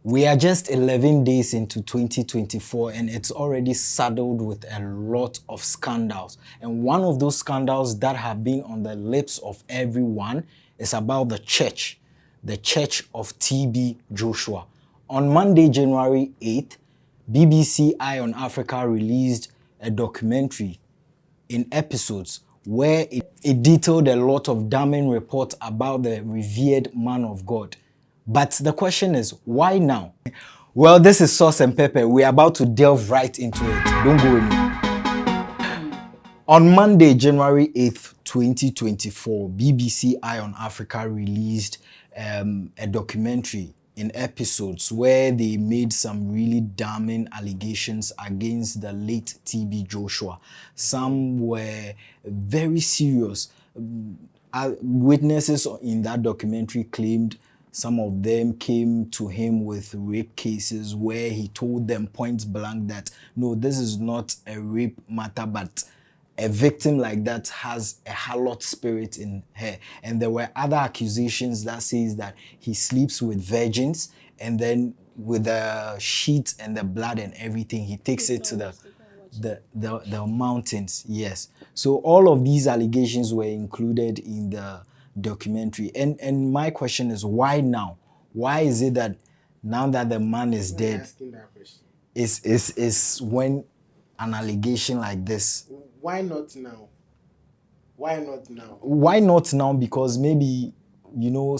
We are just 11 days into 2024 and it's already saddled with a lot of scandals. And one of those scandals that have been on the lips of everyone is about the church of TB Joshua. On Monday, January 8th, BBC Eye on Africa released a documentary in episodes where it detailed a lot of damning reports about the revered man of God. But the question is, why now? Well, this is Sauce and Pepper. We're about to delve right into it. Don't go anywhere. On Monday, January 8th, 2024, BBC Eye on Africa released a documentary in episodes where they made some really damning allegations against the late TB Joshua. Some were very serious. Witnesses in that documentary claimed some of them came to him with rape cases where he told them point blank that, no, this is not a rape matter, but a victim like that has a harlot spirit in her. And there were other accusations that says that he sleeps with virgins and then with the sheet and the blood and everything, he takes it to the mountains. Yes. So all of these allegations were included in the documentary. And my question is, why now? Why is it that now that the man is dead, asking that question, is when an allegation like this? Why not now? Why not now? Why not now? Because maybe,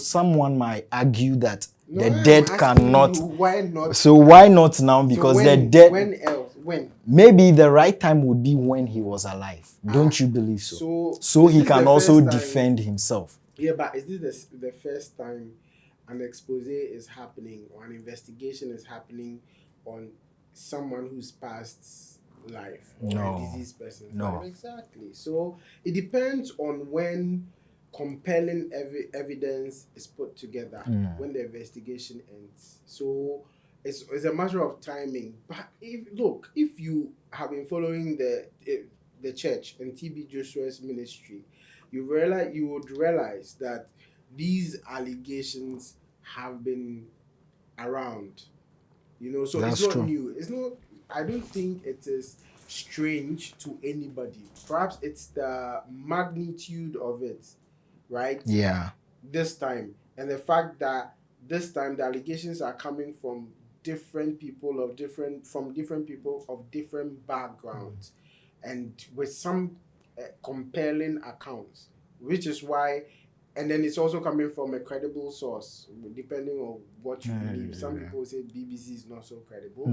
someone might argue that the dead cannot. Why not? So why not now? Because the dead. When else? When? Maybe the right time would be when he was alive. Don't you believe so? So he can also defend himself. Yeah, but is this the first time an expose is happening or an investigation is happening on someone who's passed life or a diseased person? No. Exactly. So it depends on when compelling evidence is put together, when the investigation ends. So it's a matter of timing. But if you have been following the church and TB Joshua's ministry, you would realize that these allegations have been around. So That's it's not true. new. It's not. I don't think it is strange to anybody. Perhaps it's the magnitude of it, right? Yeah. This time, and the fact that this time the allegations are coming from different people of different backgrounds, and with some compelling accounts, which is why. And then it's also coming from a credible source, depending on what you believe. Some people say BBC is not so credible,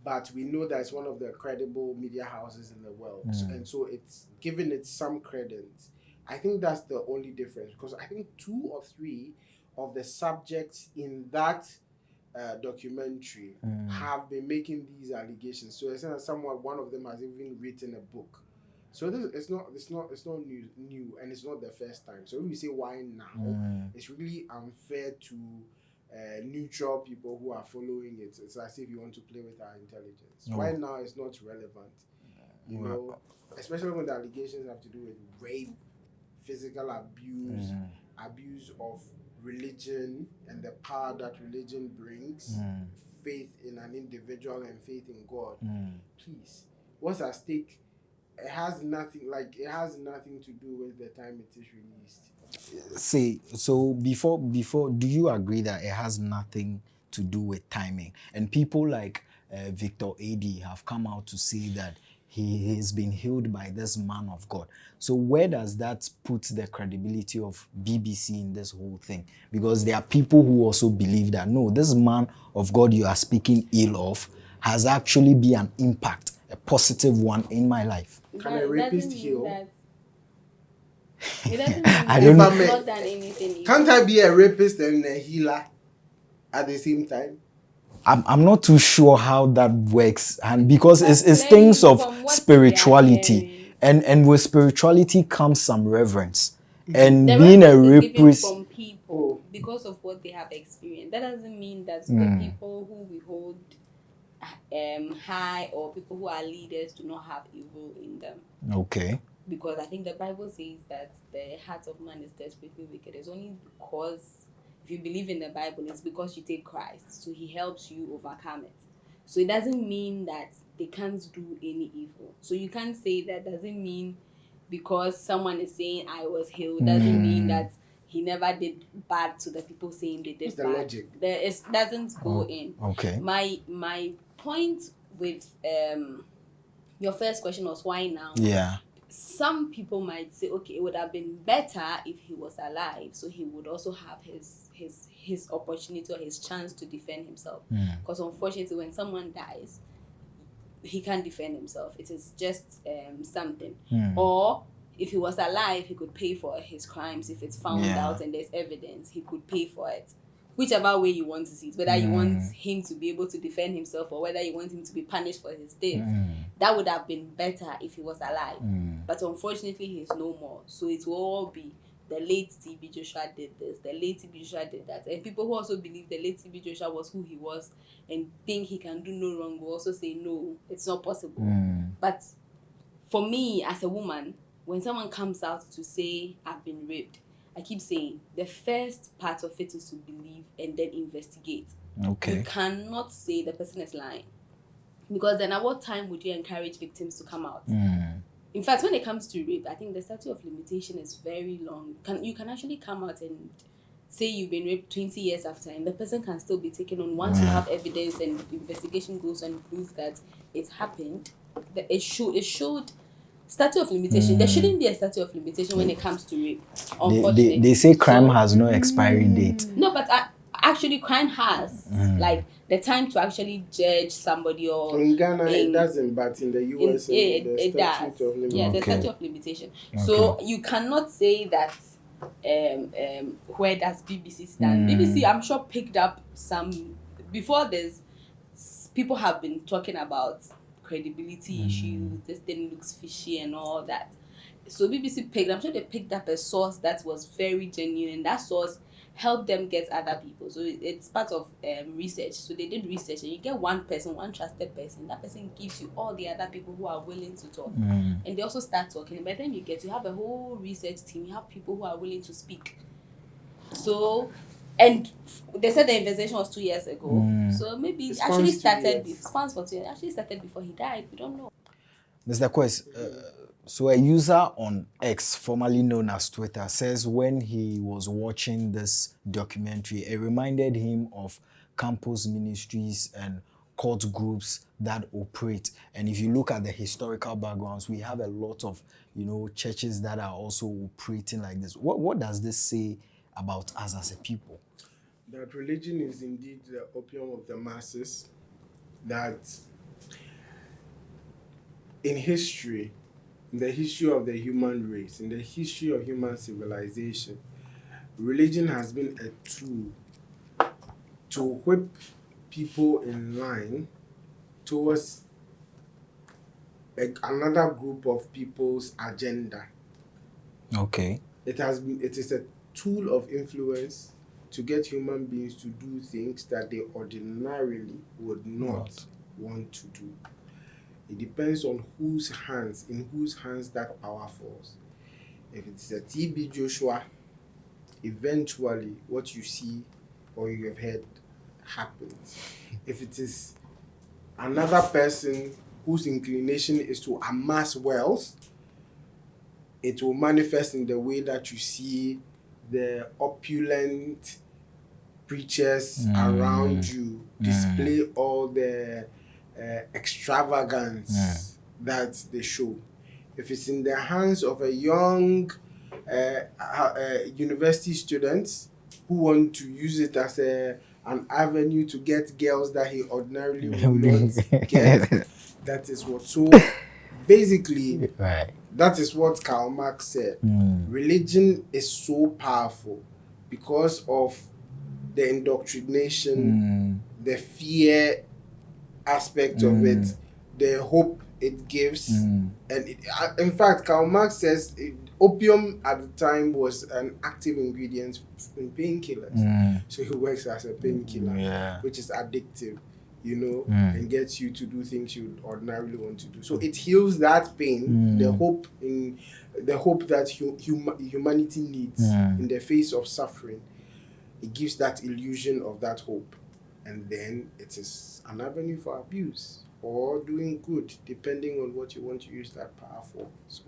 but we know that it's one of the credible media houses in the world. And so it's given it some credence. I think that's the only difference, because I think 2 or 3 of the subjects in that documentary have been making these allegations. So it's not one of them has even written a book. So it's not new, and it's not the first time. So when we say why now, it's really unfair to neutral people who are following it. It's as if you want to play with our intelligence. Why now is not relevant, especially when the allegations have to do with rape, physical abuse, abuse of religion and the power that religion brings, faith in an individual and faith in God. Please, what's at stake? It has nothing to do with the time it is released. See, so before, do you agree that it has nothing to do with timing? And people like Victor A.D. have come out to say that he has been healed by this man of God. So where does that put the credibility of BBC in this whole thing? Because there are people who also believe that, no, this man of God you are speaking ill of has actually been an impact, a positive one in my life. Can a rapist heal? It doesn't mean I don't know. Not done anything. Can't I be a rapist and a healer at the same time? I'm not too sure how that works, and because it's things of spirituality, and with spirituality comes some reverence. And the being a rapist from people because of what they have experienced. That doesn't mean that the people who we hold high or people who are leaders do not have evil in them. Okay. Because I think the Bible says that the heart of man is desperately wicked. It's only because if you believe in the Bible, it's because you take Christ, so he helps you overcome it. So it doesn't mean that they can't do any evil. So you can't say that doesn't mean because someone is saying I was healed doesn't mean that he never did bad to the people saying they did What's the bad. logic? It doesn't go in. Okay. My point with your first question was why now? Yeah. Some people might say, okay, it would have been better if he was alive, so he would also have his opportunity or his chance to defend himself. Because unfortunately, when someone dies, he can't defend himself. It is just something. Or if he was alive, he could pay for his crimes. If it's found out and there's evidence, he could pay for it. Whichever way you want to see it, whether you want him to be able to defend himself or whether you want him to be punished for his death, that would have been better if he was alive. But unfortunately, he's no more. So it will all be the late TB Joshua did this, the late TB Joshua did that. And people who also believe the late TB Joshua was who he was and think he can do no wrong will also say, no, it's not possible. But for me, as a woman, when someone comes out to say, I've been raped, I keep saying the first part of it is to believe and then investigate. Okay. You cannot say the person is lying. Because then at what time would you encourage victims to come out? In fact, when it comes to rape, I think the statute of limitation is very long. You can actually come out and say you've been raped 20 years after, and the person can still be taken on once you have evidence and the investigation goes and proves that it happened. That it should statute of limitation. There shouldn't be a statute of limitation when it comes to rape. Unfortunately, They say crime has no expiry date. No, but actually, crime has like the time to actually judge somebody or in Ghana it doesn't, but in the US it does. statute of limitation. Yeah, the statute of limitation. So you cannot say that. Where does BBC stand? BBC, I'm sure, picked up some before this. People have been talking about credibility issues. This thing looks fishy and all that. So BBC I'm sure they picked up a source that was very genuine, and that source helped them get other people. So it's part of research. So they did research, and you get one person, one trusted person. That person gives you all the other people who are willing to talk, and they also start talking. And by the time you have a whole research team, you have people who are willing to speak. So, and they said the investigation was 2 years ago. So maybe it actually started. Spans for 2 years. Actually started before he died. We don't know. Mr. Quest, so a user on X, formerly known as Twitter, says when he was watching this documentary, it reminded him of campus ministries and cult groups that operate. And if you look at the historical backgrounds, we have a lot of, churches that are also operating like this. What does this say about us as a people? That religion is indeed the opium of the masses. That in history, in the history of the human race, in the history of human civilization, religion has been a tool to whip people in line towards another group of people's agenda. Okay. It is a tool of influence to get human beings to do things that they ordinarily would not want to do. It depends on in whose hands that power falls. If it's a TB Joshua, eventually what you see or you have heard happens. If it is another person whose inclination is to amass wealth, it will manifest in the way that you see the opulent preachers around you display all the extravagance that they show. If it's in the hands of a young university student who want to use it as an avenue to get girls that he ordinarily would not get, that is what. So basically, that is what Karl Marx said. Religion is so powerful because of the indoctrination, the fear aspect of it, the hope it gives. And in fact, Karl Marx says opium at the time was an active ingredient in painkillers. So he works as a painkiller, which is addictive, and gets you to do things you ordinarily want to do. So it heals that pain, the hope that humanity needs in the face of suffering. it gives that illusion of that hope, and then it is an avenue for abuse or doing good, depending on what you want to use that power for. So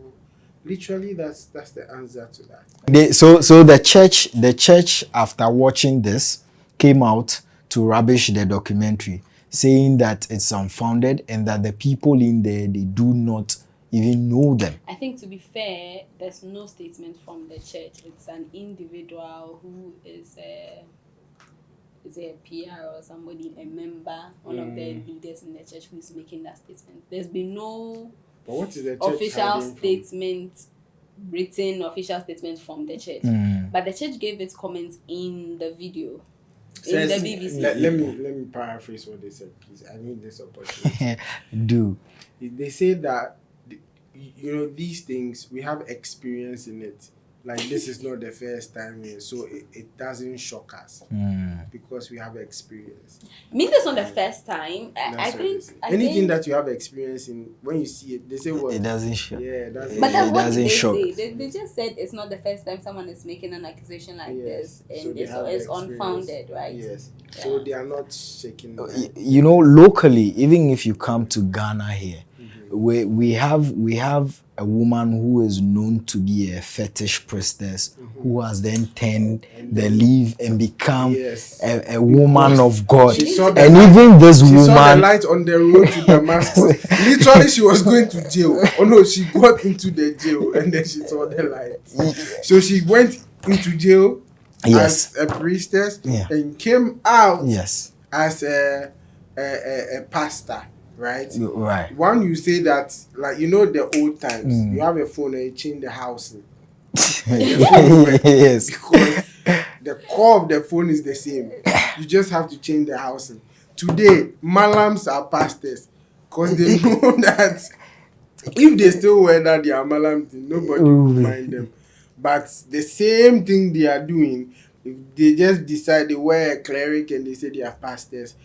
literally, that's the answer to that. So the church after watching this came out to rubbish the documentary, saying that it's unfounded and that the people in there, they do not even know them. I think, to be fair, there's no statement from the church. It's an individual who is a PR or somebody, a member, one of the leaders in the church who is making that statement. There's been no But what is the church official hiding from? statement, written official statement from the church. But the church gave its comments in the video. In the BBC. Let me paraphrase what they said, please. I need this opportunity. Do. They say that, these things, we have experience in it. Like, this is not the first time here, so it doesn't shock us because we have experience. I mean, that's not the first time. I think anything that you have experience in, when you see it, they say what? It doesn't shock. Yeah, that's But that's it what doesn't they shock. say. They just said it's not the first time someone is making an accusation like this, and So they have it's experience. unfounded, right? Yes. Yeah. So they are not shaking. Locally, even if you come to Ghana here, we have a woman who is known to be a fetish priestess who has then turned the leaf and become a woman of God. She saw And even this She saw the woman, light on the road to Damascus. Literally, she was going to jail. Oh no, she got into the jail and then she saw the light. So she went into jail as a priestess and came out as a pastor. Right. One, you say that, like, the old times, you have a phone and you change the housing. yes, Because the core of the phone is the same. You just have to change the housing. Today, malams are pastors because they know that if they still wear that they are malam thing, nobody will mind them. But the same thing they are doing, if they just decide they wear a cleric and they say they are pastors,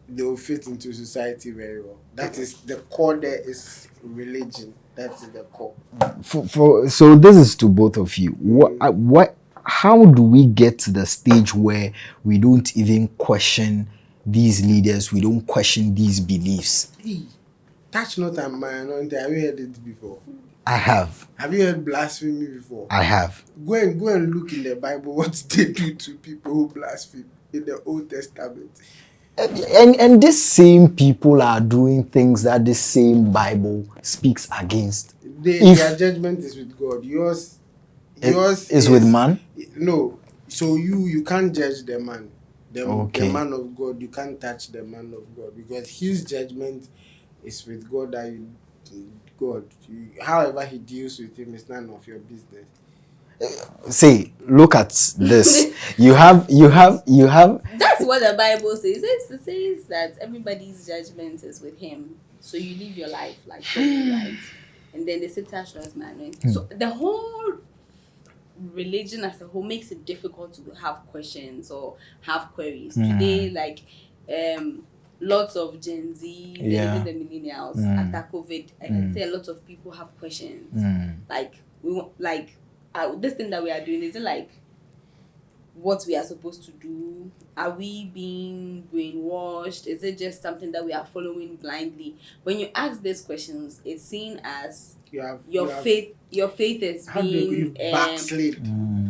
they will fit into society very well. That is the core. There is religion. That is the core. So this is to both of you. How do we get to the stage where we don't even question these leaders? We don't question these beliefs. Hey, touch not on my anointing. Have you heard it before? I have. Have you heard blasphemy before? I have. Go and look in the Bible what they do to people who blaspheme in the Old Testament. And these same people are doing things that the same Bible speaks against. Their judgment is with God. Yours is with man? No. So you can't judge the man. The man of God, you can't touch the man of God because his judgment is with God. However he deals with him is none of your business. Say, look at this. You have. That's what the Bible says. It says that everybody's judgment is with him. So you live your life like right, and then they say touch not my anointing. So the whole religion as a whole makes it difficult to have questions or have queries. Today, like lots of Gen Zs and even the millennials after COVID, I can say a lot of people have questions. This thing that we are doing, is it like what we are supposed to do? Are we being brainwashed? Is it just something that we are following blindly? When you ask these questions, it's seen as your faith is being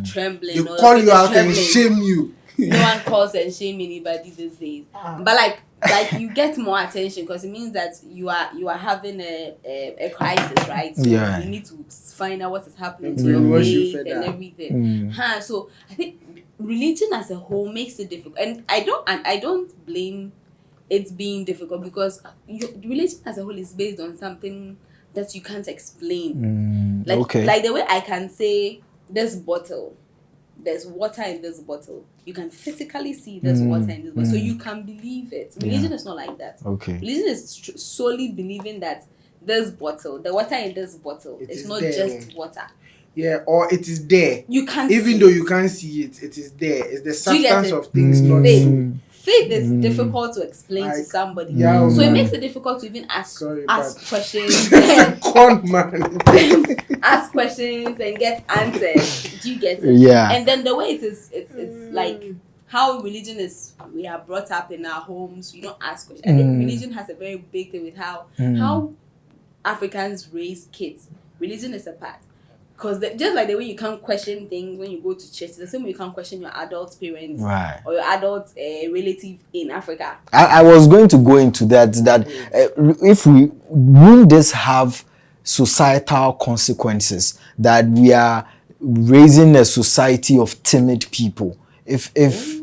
trembling. You call you out and shame you. No one calls and shame anybody these days. But like you get more attention because it means that you are having a crisis, right? So you need to find out what is happening to your faith and everything. So I think religion as a whole makes it difficult, and I don't blame it being difficult because religion as a whole is based on something that you can't explain. Like the way I can say this bottle, there's water in this bottle. You can physically see there's water in this bottle, so you can believe it. Religion is not like that. Religion is solely believing that this bottle, the water in this bottle, is not just water. Yeah, or it is there. You can't even though you can't see it, it is there. It's the substance of things, not faith is difficult to explain to somebody. Yeah, so it man. makes it difficult to even ask questions. Con man. Ask questions and get answers. Do you get it? Yeah. And then the way it is, it's like how religion is. We are brought up in our homes. You don't ask questions. I think religion has a very big thing with how Africans raise kids. Religion is a part. Because just like the way you can't question things when you go to church, the same way you can't question your adult parents or your adult relative in Africa. I was going to go into that if we won't this have societal consequences, that we are raising a society of timid people, if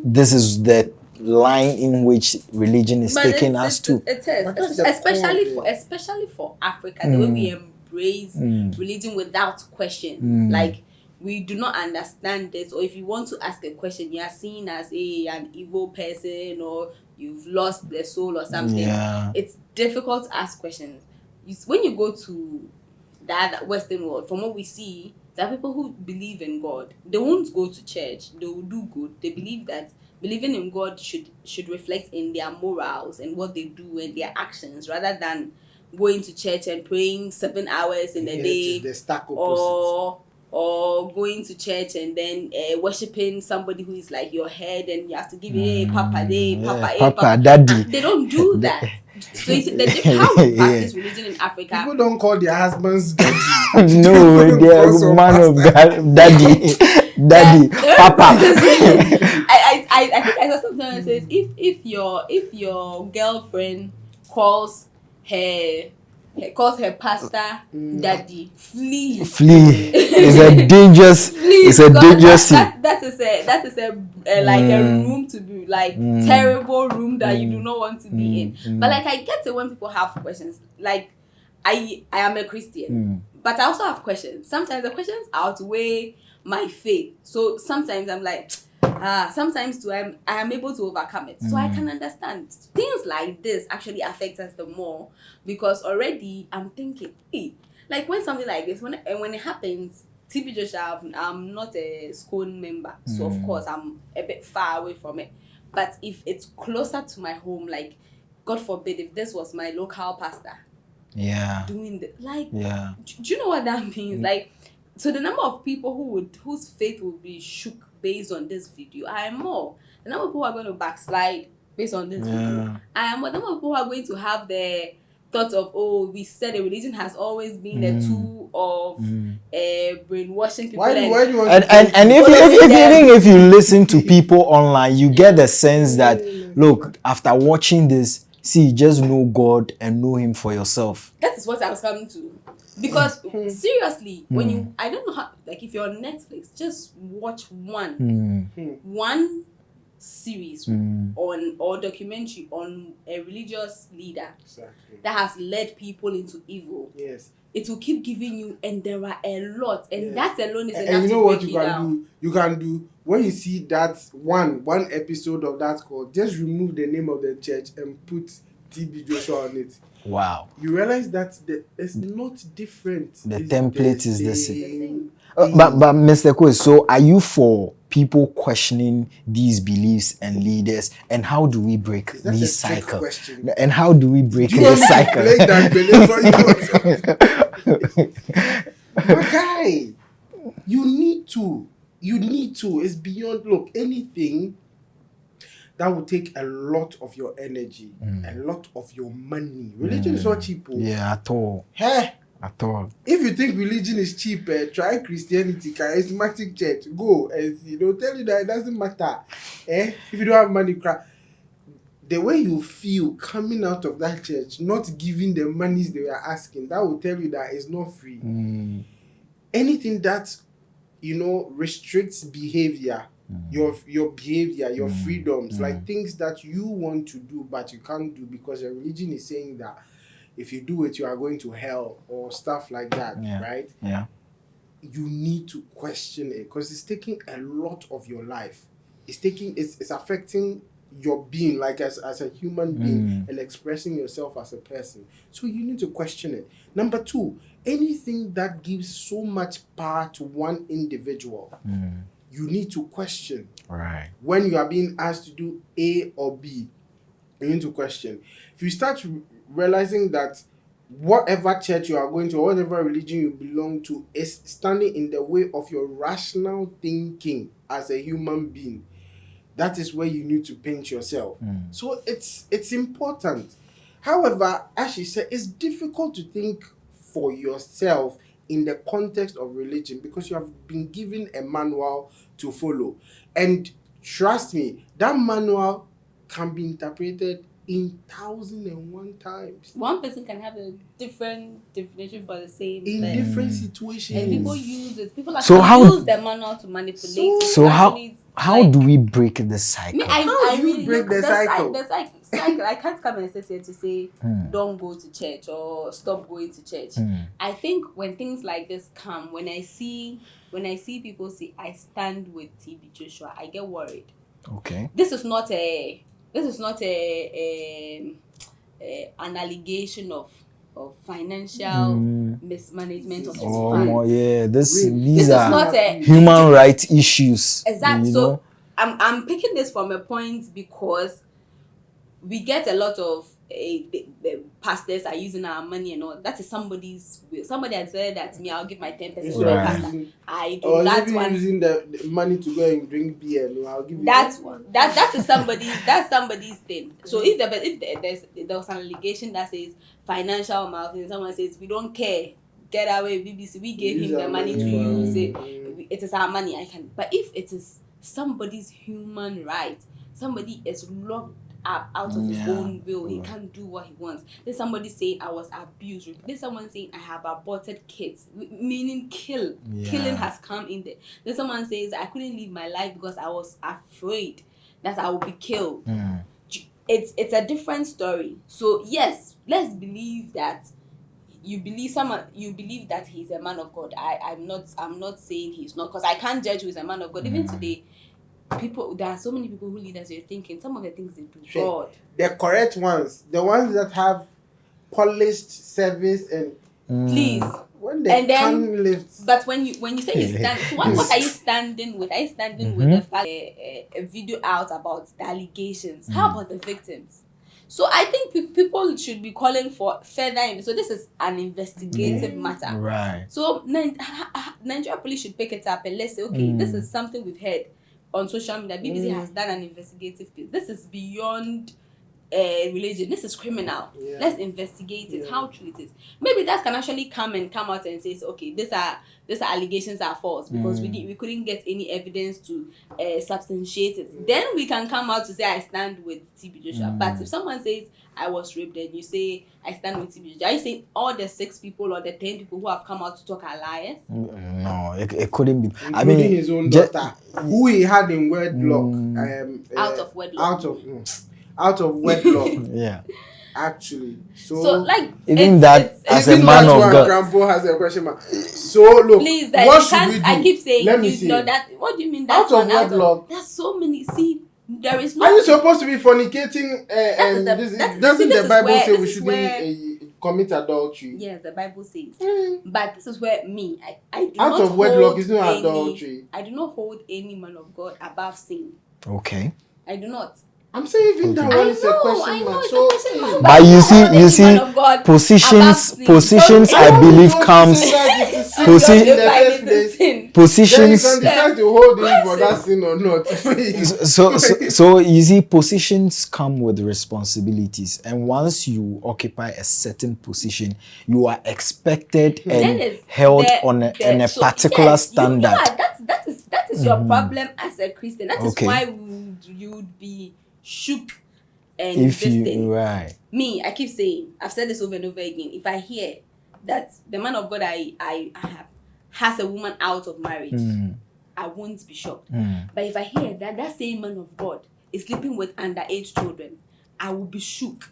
this is the line in which religion is taking us to. It is, especially for Africa, the way we embrace religion without question. Like, we do not understand it, or if you want to ask a question, you are seen as an evil person, or you've lost the soul or something. It's difficult to ask questions. When you go to that Western world, from what we see, there are people who believe in God. They won't go to church. They will do good. They believe that believing in God should reflect in their morals and what they do and their actions, rather than going to church and praying 7 hours in a day, or going to church and then worshiping somebody who is like your head, and you have to give Papa, Daddy. They don't do that. So you see, how we practice religion in Africa. People don't call their husbands daddy. No, they are man of God, daddy, Papa. I think I saw something that says if your girlfriend calls her pastor daddy, flee. It's a dangerous. It's a dangerous thing. That is a like a room to be like terrible room that you do not want to be in. But like, I get it when people have questions. Like, I am a Christian, but I also have questions. Sometimes the questions outweigh my faith. So sometimes I'm like, sometimes too, I am able to overcome it. So I can understand. Things like this actually affect us the more, because already I'm thinking, like when something like this, when it happens, TB Joshua, I'm not a school member, so of course I'm a bit far away from it. But if it's closer to my home, like, God forbid, if this was my local pastor, doing the do you know what that means? Like, so the number of people whose faith will be shook based on this video, I am more. The number of people who are going to backslide based on this video, I am more. The number of people who are going to have the thought of, we said a religion has always been a tool of brainwashing people. If you listen to people online, you get the sense that, look, after watching this, see, just know God and know Him for yourself. That is what I was coming to. Because seriously, when you, I don't know how, like, if you're on Netflix, just watch one series or documentary on a religious leader that has led people into evil. It will keep giving you, and there are a lot, and that alone is enough. And you know to what break you can do? You can do, when you see that one episode of that call, just remove the name of the church and put TB Joshua on it. Wow. You realize that it's not different. The template is the same. But Mr. Ko, so are you for people questioning these beliefs and leaders, and how do we break this cycle? And how do we break this cycle? But guy, you need to. It's beyond, look, anything that will take a lot of your energy, a lot of your money. Religion is not cheap. At all. At all. If you think religion is cheap, try Christianity, charismatic church. Go, as tell you that it doesn't matter. If you don't have money, the way you feel coming out of that church, not giving the monies they were asking, that will tell you that it's not free. Anything that restricts behavior, your behavior, your freedoms, like things that you want to do but you can't do because your religion is saying that if you do it you are going to hell or stuff like that, right? You need to question it, because it's taking a lot of your life. It's affecting your being, like as a human being, and expressing yourself as a person. So you need to question it. Number 2, anything that gives so much power to one individual, you need to question. Right. When you are being asked to do A or B, you need to question. If you start realizing that whatever church you are going to, or whatever religion you belong to, is standing in the way of your rational thinking as a human being, that is where you need to paint yourself. So it's important. However, as she said, it's difficult to think for yourself in the context of religion because you have been given a manual to follow. And trust me, that manual can be interpreted in 1,001 times. One person can have a different definition for the same In thing. different situations. And people use it. People actually So how- use the manual to manipulate. So how like, do we break the cycle? How do you really break the cycle? The cycle. I can't come and sit here to say don't go to church or stop going to church. I think when things like this come, when I see people say I stand with TB Joshua, I get worried. Okay. This is not an allegation of financial mismanagement of his funds. Yeah, This these is are not a human rights issues. exactly. you So know? I'm picking this from a point because we get a lot of the pastors are using our money and all. That is somebody's will. Somebody has said that to me, I'll give my 10% to Right. a pastor. I do Or that even one. using the money to go and drink beer. No, I'll give you That's one. That is somebody's thing. So if there was an allegation that says financial malfeasance, someone says we don't care, get away, BBC, we gave Use him the our money to money for- use it. It is our money. I can. But if it is somebody's human right, somebody is locked up out of his own will, he can't do what he wants. There's somebody saying I was abused. There's someone saying I have aborted kids, meaning killing has come in there. There's someone says I couldn't live my life because I was afraid that I would be killed. It's a different story. So yes, let's believe that you believe that he's a man of God. I'm not saying he's not, because I can't judge who is a man of God. Even today, there are so many people who lead us. You're thinking some of the things they do, Sure. God. The correct ones, the ones that have polished service and Please. when they can lift. But when you say you stand, so what are you standing with? Are you standing with the fact a video out about the allegations? How about the victims? So I think people should be calling for further. So this is an investigative matter. Right. So Nigeria police should pick it up and let's say, okay, this is something we've heard on social media. BBC has done an investigative piece. This is beyond religion. This is criminal. Yeah. Let's investigate it. How true it is. Maybe that can actually come out and say, okay, these allegations are false because we couldn't get any evidence to substantiate it. Then we can come out to say I stand with TB Joshua. But if someone says I was raped, then you say I stand with TB Joshua, are you saying all the 6 people or the 10 people who have come out to talk are liars? No, it couldn't be. Including I mean, his own daughter, who he had in wedlock. Out of wedlock. Out of wedlock. yeah. Actually, So like Even that as a even man that of one, God. Grandpa has a question mark. So look, please, what should we do? I keep saying Let me see. that. What do you mean that Out of wedlock? There's so many. See, there is no. Are you supposed to be fornicating? Doesn't the Bible say we shouldn't commit adultery? Yes, the Bible says. But this is where I do Out not of wedlock hold is not any- adultery. I do not hold any man of God above sin. Okay. I do not. I'm saying even that one is a question mark. it's So, a question mark. But you see, Hold any man of God above sin. positions, So, I don't believe want to comes. say that it's a sin Posi- in the You're first divided place. to sin. Then you Positions. can decide to hold him for that sin or not. So you see, positions come with responsibilities, and once you occupy a certain position, you are expected Then and it's held the- on a so, particular yes, standard. That is your problem as a Christian. That is Okay. why you would be shook and If this you thing. right, Me, I keep saying, I've said this over and over again. If I hear that the man of God I have has a woman out of marriage, I won't be shocked. But if I hear that same man of God is sleeping with underage children, I will be shook.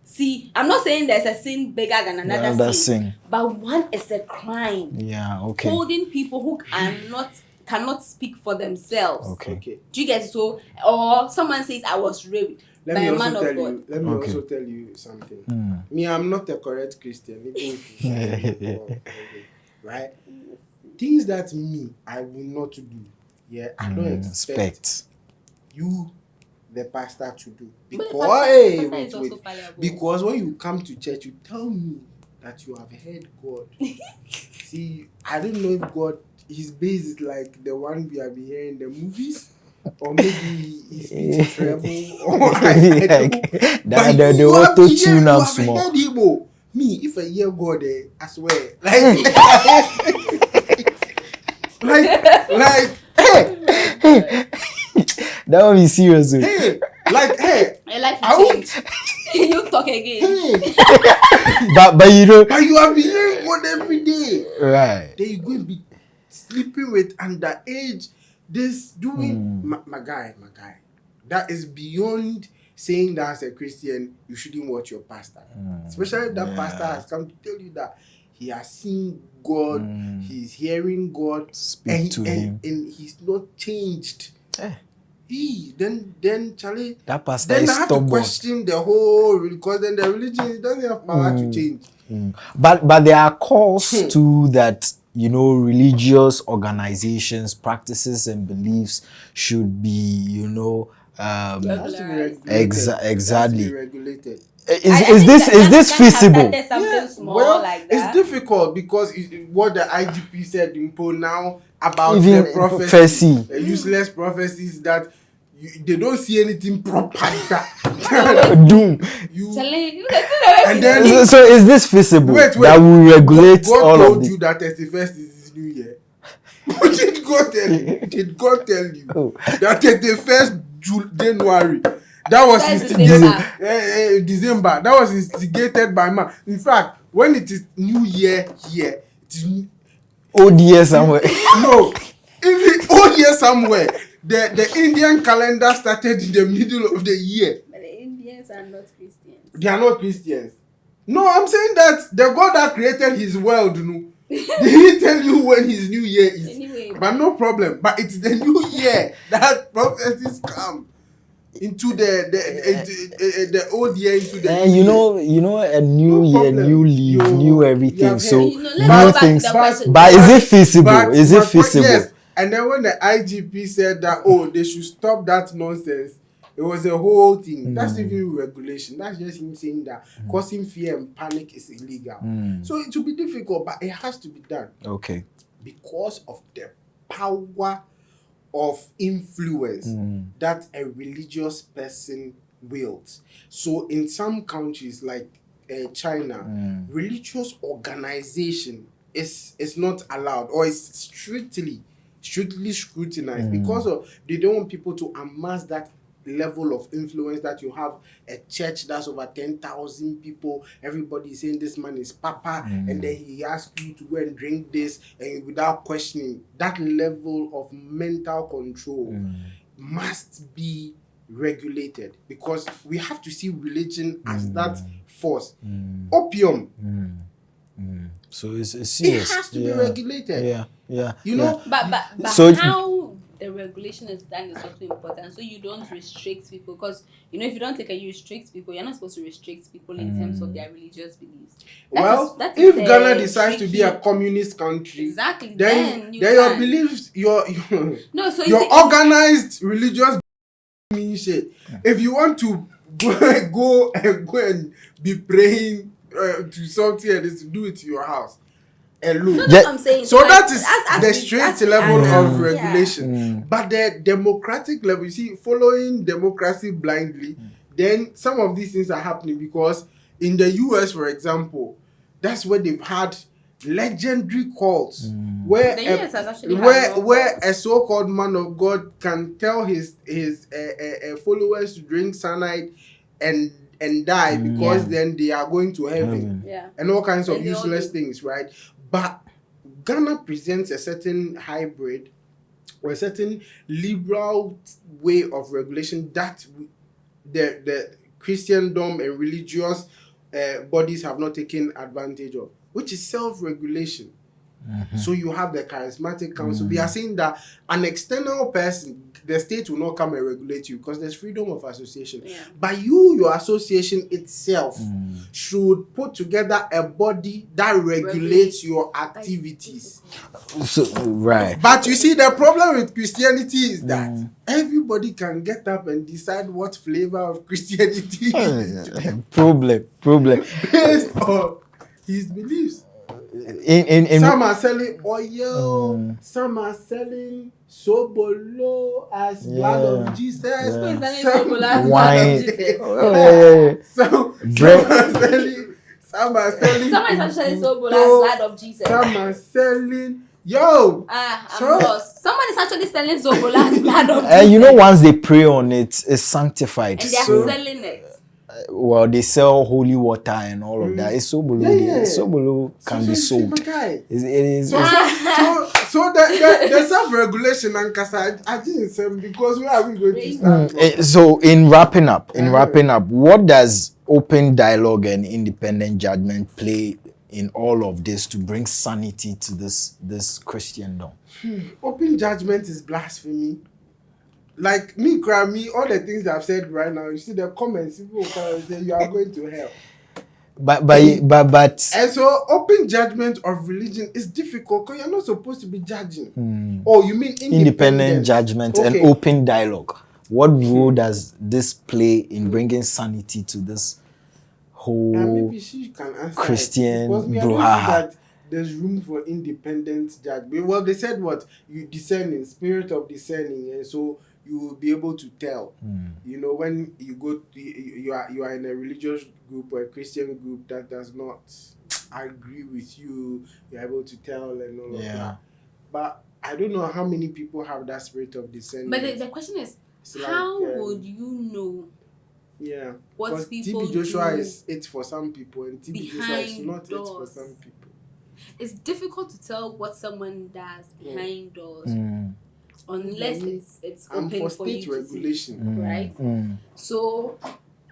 See, I'm not saying there's a sin bigger than another sin, but one is a crime. Yeah. Okay. Holding people who cannot speak for themselves. Okay. Do you get it? So, or someone says I was raped by Let me a also man of tell God. you. Let me Okay. also tell you something. Me, I'm not a correct Christian, even if you say right. Things that I will not do. yeah, I don't expect you, the pastor, to do. But Because, pastor is also fallible. because when you come to church, you tell me that you have heard God. See, I don't know if God, his base is like the one we have been hearing in the movies, or maybe his speech is rebel, or I don't know. But you have been hearing, you have heard him. Oh. Me, if I hear God, I swear, like, hey, that would be serious. hey, like, hey, Your life I will won't. change. You talk again. Hey, but you know, but you have been hearing God every day. right? Then you're going to be sleeping with underage, this doing my guy. That is beyond saying that as a Christian, you shouldn't watch your pastor. Especially that pastor has come to tell you that he has seen God, he's hearing God, Speak to him. and he's not changed. Then Charlie, That pastor then is I have stubborn. to question the whole, because then the religion doesn't have power to change. But there are calls to that, you know, religious organizations, practices and beliefs should be, you know, It has to be regulated. exactly. It has to be regulated. Is this feasible? Something small well, like that. it's difficult because what the IGP said in Poe now about Even the prophecy, prophecy. useless prophecies that they don't see anything proper that Doom. and then So is this feasible? wait, That will regulate God all told of this? you that 31st is his new year. Did God tell you? Did God tell you that 31st January? That was instigated December. That was instigated by man. In fact, when it is New Year here, it is Old year somewhere. no, even old year somewhere. The Indian calendar started in the middle of the year. But the Indians are not Christians. They are not Christians. No, I'm saying that the God that created his world, no, did he tell you when his new year is? Anyway, but no problem. But it's the new year that prophecies come into the old year into the new year. You know, a new No year, problem. new leaf, new everything. So let's new go back to things. the question. But is it feasible? Is it my point- feasible? Yes. And then when the IGP said that, they should stop that nonsense, it was a whole thing. That's even regulation. That's just him saying that causing fear and panic is illegal. So it will be difficult, but it has to be done. Okay. Because of the power of influence that a religious person wields. So in some countries like China, religious organization is not allowed, or is strictly scrutinized because they don't want people to amass that level of influence that you have a church that's over 10,000 people, everybody is saying this man is papa, and then he asks you to go and drink this and without questioning. That level of mental control must be regulated, because we have to see religion as that force. Opium. So it's serious. It has to be regulated. Yeah. You know, but So how the regulation is done is also important. So you don't restrict people, because you know, if you don't take you restrict people, you're not supposed to restrict people in terms of their religious beliefs. That is if Ghana decides to be a communist country, exactly, then you your beliefs, your no, so your organized religious mean shit. If you want to go and be praying to something and to do it to your house alone. No, that's what I'm saying. So like, that is the straight level of regulation. Yeah. But the democratic level, you see, following democracy blindly, then some of these things are happening because in the US, for example, that's where they've had legendary cults where The US has actually had where a so-called man of God can tell his followers to drink cyanide and die because then they are going to heaven. And all kinds of useless things, right? But Ghana presents a certain hybrid or a certain liberal way of regulation that the Christendom and religious bodies have not taken advantage of, which is self-regulation. So you have the charismatic council. They are saying that an external person, the state will not come and regulate you because there's freedom of association. Yeah. But your association itself should put together a body that regulates your activities. So, right. But you see, the problem with Christianity is that everybody can get up and decide what flavor of Christianity is Problem. based on his beliefs. In Some are selling oil, some are selling sobolo as blood of Jesus. wine. Some Bread. are selling. Some are selling. Someone is actually so bold as blood of Jesus. Some are selling. Yo. I'm lost. Someone is actually selling Zobola as blood of Jesus. And you know, once they pray on it, it's sanctified. And they are selling it. Well, they sell holy water and all of that. It's sobolo. Yeah. Sobolo can be sold. It is. So the self-regulation and kasa I didn't say because where are we going to start from? So in wrapping up, what does open dialogue and independent judgment play in all of this to bring sanity to this Christendom? Open judgment is blasphemy. Like me, all the things I've said right now, you see the comments, people will say you are going to hell. But and so open judgment of religion is difficult because you're not supposed to be judging. Oh, you mean independent judgment and open dialogue? What role does this play in bringing sanity to this whole maybe she can answer Christian brouhaha? That there's room for independent judgment. Well, they said what you discerning, spirit of discerning, and so you will be able to tell. You know, when you go to, you are in a religious group or a Christian group that does not agree with you, you're able to tell and all of that. But I don't know how many people have that spirit of discerning. But the question is, how would you know? Yeah, what people TB Joshua do is it for some people, and TB Joshua is not it for some people. It's difficult to tell what someone does behind doors. Unless it's open for you to see, right? So,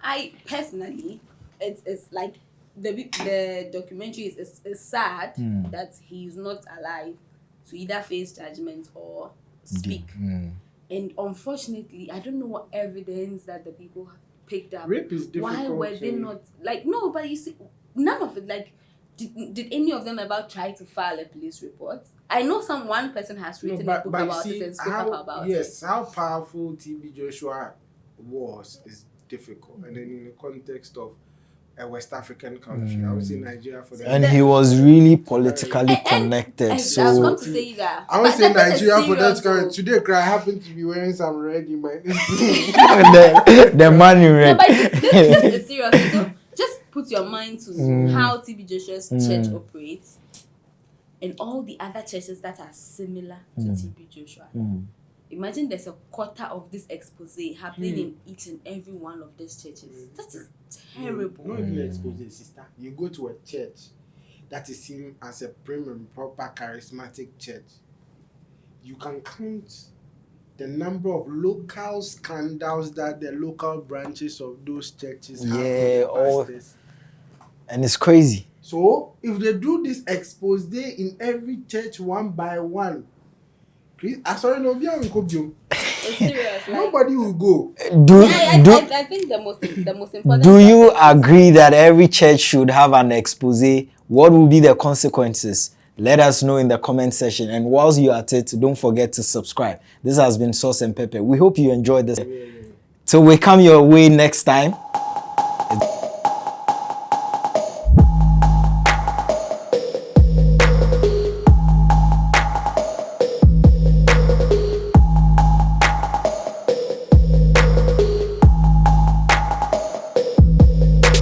I personally, it's like the documentary is sad that he's not alive to either face judgment or speak. And unfortunately, I don't know what evidence that the people picked up. Rape is difficult. Why were they not no? But you see, none of it Did any of them ever try to file a police report? I know one person has written a book about it and spoke up about it. Yes, how powerful TB Joshua was is difficult. And then in the context of a West African country, I would say Nigeria for that. And he was really politically connected. And so I was going to say that. I would say Nigeria for that country. Today, I happen to be wearing some red in my the man in red. No, but this is serious. So just put your mind to how TB Joshua's church operates and all the other churches that are similar to TB Joshua. Imagine there's a quarter of this exposé happening in each and every one of these churches. That is terrible. Not even exposé, sister. You go to a church that is seen as a prim and proper charismatic church. You can count the number of local scandals that the local branches of those churches have. And it's crazy. So, if they do this exposé in every church one by one, It's serious. Nobody will go. I think the most important. Do you agree that every church should have an exposé? What will be the consequences? Let us know in the comment section. And whilst you are at it, don't forget to subscribe. This has been Sauce and Pepper. We hope you enjoyed this. Till we come your way next time.